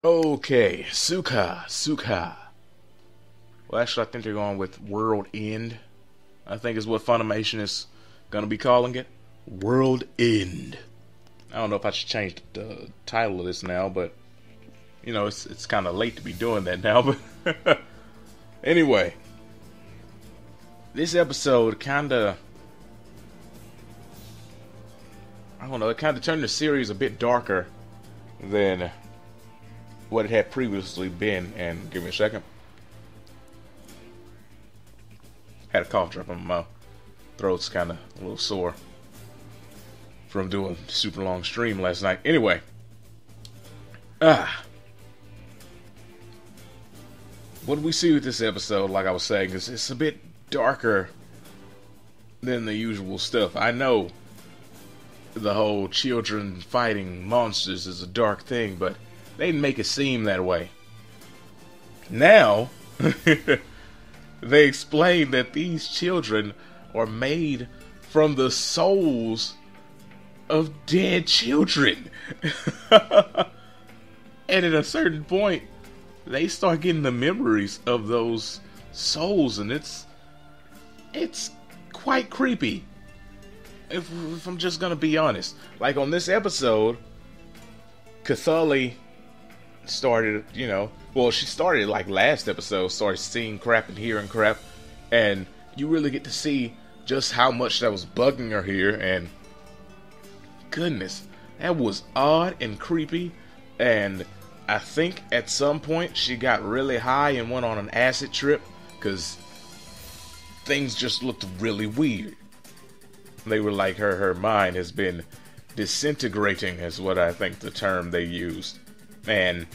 Okay, Suka. Well, actually, I think they're going with World End. I think is what Funimation is gonna be calling it. World End. I don't know if I should change the title of this now, but it's kind of late to be doing that now. But anyway, this episode I don't know, it kind of turned the series a bit darker than what it had previously been. And give me a second. Had a cough drop in my mouth. Throat's kind of a little sore from doing a super long stream last night. Anyway, what do we see with this episode? Like I was saying, it's a bit darker than the usual stuff. I know the whole children fighting monsters is a dark thing, but they didn't make it seem that way. Now, they explain that these children are made from the souls of dead children. And at a certain point, they start getting the memories of those souls, and it's quite creepy. If I'm just gonna be honest, like on this episode, Cathali started, she started like last episode, started seeing crap and hearing crap, and you really get to see just how much that was bugging her here, and goodness, that was odd and creepy. And I think at some point she got really high and went on an acid trip, because things just looked really weird. They were like her mind has been disintegrating, is what I think the term they used. And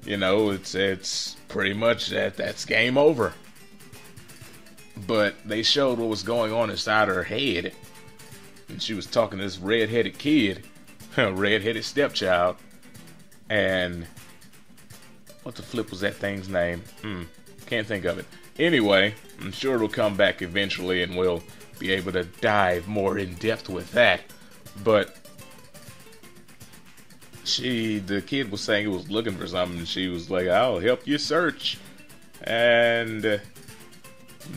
it's pretty much that's game over. But they showed what was going on inside her head, and she was talking to this red-headed kid, red-headed stepchild, and what the flip was that thing's name? Can't think of it. Anyway, I'm sure it'll come back eventually, and we'll be able to dive more in depth with that. But the kid was saying he was looking for something, and she was like, "I'll help you search." And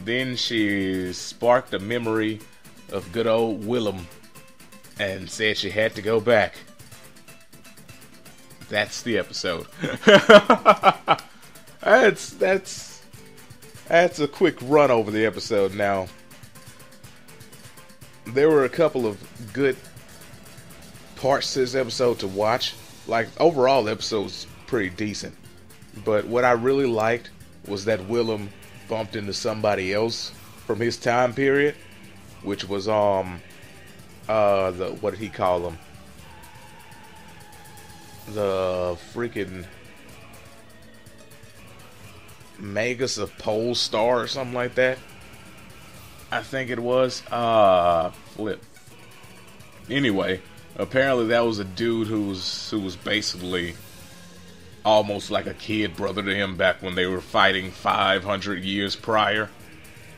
then she sparked a memory of good old Willem and said she had to go back. That's the episode. That's a quick run over the episode. Now, there were a couple of good parts to this episode to watch. Like, overall, the episode was pretty decent. But what I really liked was that Willem bumped into somebody else from his time period, which was what did he call them? The freaking Magus of Polestar or something like that. I think it was. Flip. Anyway, apparently that was a dude who was basically almost like a kid brother to him back when they were fighting 500 years prior.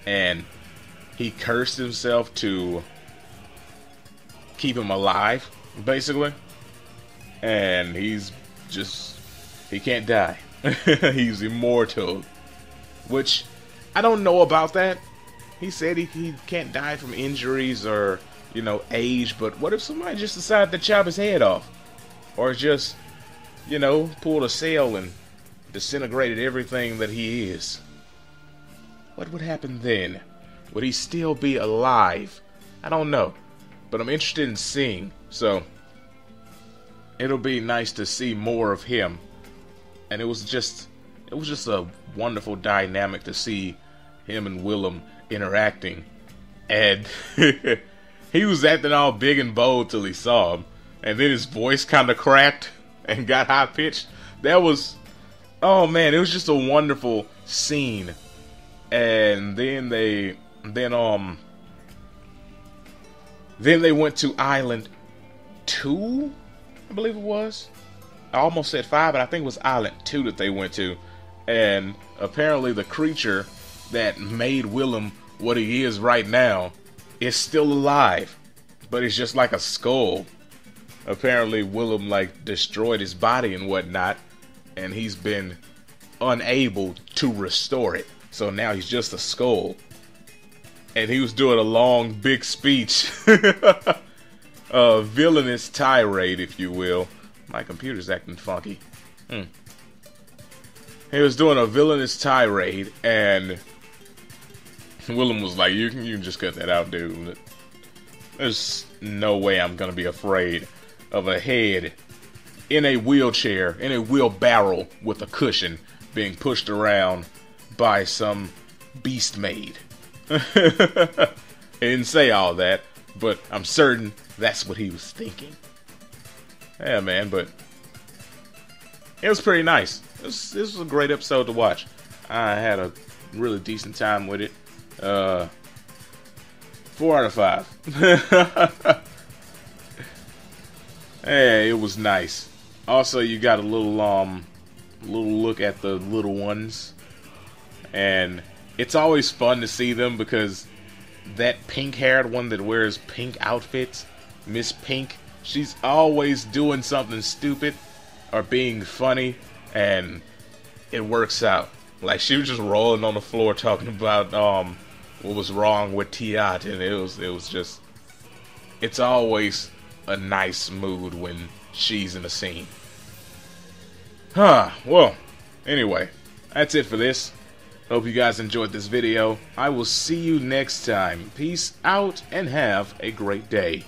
And he cursed himself to keep him alive, basically. And he can't die. He's immortal. Which, I don't know about that. He said he can't die from injuries or, age, but what if somebody just decided to chop his head off? Or just, pulled a sail and disintegrated everything that he is? What would happen then? Would he still be alive? I don't know. But I'm interested in seeing, so it'll be nice to see more of him. And it was just a wonderful dynamic to see him and Willem interacting. And he was acting all big and bold till he saw him, and then his voice kind of cracked and got high pitched. That was, oh man, it was just a wonderful scene. And then they went to Island 2, I believe it was. I almost said 5, but I think it was Island 2 that they went to. And apparently the creature that made Willem what he is right now is still alive, but it's just like a skull. apparently Willem like destroyed his body and whatnot, and he's been unable to restore it. So now he's just a skull. And he was doing a long, big speech. A villainous tirade, if you will. My computer's acting funky. He was doing a villainous tirade, and Willem was like, you can just cut that out, dude. There's no way I'm gonna be afraid of a head in a wheelchair, in a wheelbarrow with a cushion, being pushed around by some beast maid. He didn't say all that, but I'm certain that's what he was thinking. Yeah, man, but it was pretty nice. This was a great episode to watch. I had a really decent time with it. 4 out of 5. Hey, it was nice. Also, you got a little look at the little ones, and it's always fun to see them because that pink-haired one that wears pink outfits, Miss Pink, she's always doing something stupid or being funny, and it works out. Like, she was just rolling on the floor talking about what was wrong with Tiat, and it was just, it's always a nice mood when she's in a scene. Well, anyway, that's it for this. Hope you guys enjoyed this video. I will see you next time. Peace out and have a great day.